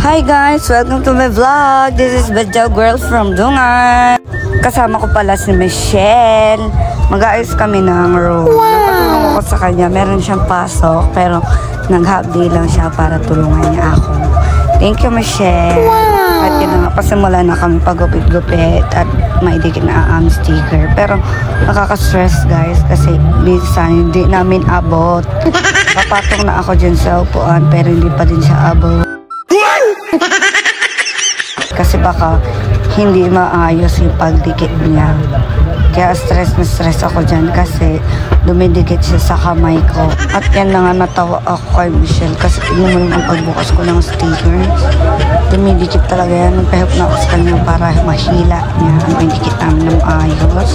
Hi guys! Welcome to my vlog! This is Badjaw Girl from Dungan. Kasama ko pala si Michelle. Mag-aayos kami ng room. Napatulong ako sa kanya. Meron siyang pasok pero nag-half day lang siya para tulungan niya ako. Thank you, Michelle. At yun na, pasimula na kami pagupit-gupit at maidikit na sticker. Pero nakaka-stress guys kasi minsan hindi namin abot. Papatong na ako dyan sa upuan pero hindi pa din siya abot. Kasi baka hindi maayos yung pagdikit niya. Kaya stress na stress ako dyan kasi dumidikit siya sa kamay ko. At yan na nga natawa ako kay Michelle kasi tignan mo yung pagbukas ko ng sticker. Dumidikit talaga yan. Nagpahip na ako sa kanya para mahila niya. May dikit namin ng ayos.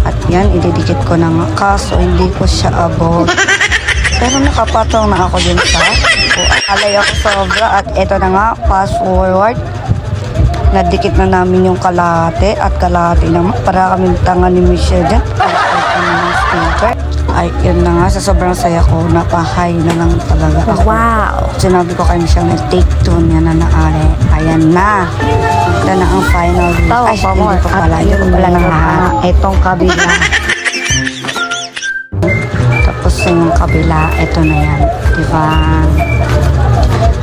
At yan, ididikit ko na nga. Kaso hindi ko siya abot. Pero nakapatong na ako dun sa alay ako sobra. At eto na nga, fast forward. Nadikit na namin yung kalahati at kalahati naman para kaming tanga ni Michelle dyan. Ay, yun na nga, sa sobrang saya ko, napahay na lang talaga ako. Wow! Sinabi ko kay Michelle na take 2 niya na naari. Ayan na. Ito na ang final. Ay, hindi pa pala. Yun pala ng lahat. Itong kabila. Tapos yung kabila, ito na yan. Diba?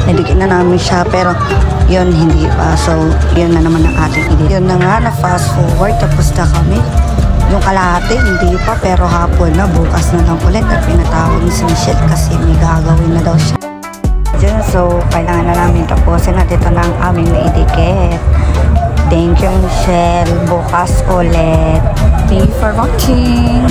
Nadikit na namin siya, pero yun, hindi pa. So, yun na naman ang ating edit. Yun na nga, na fast forward, tapos na kami. Yung kalahati, hindi pa, pero hapon na, bukas na lang ulit. At pinatawag ni si Michelle kasi may gagawin na daw siya. Yun, so, kailangan na namin tapusin at ito na ang aming naidikit. Thank you, Michelle. Bukas ulit. Thank you for watching.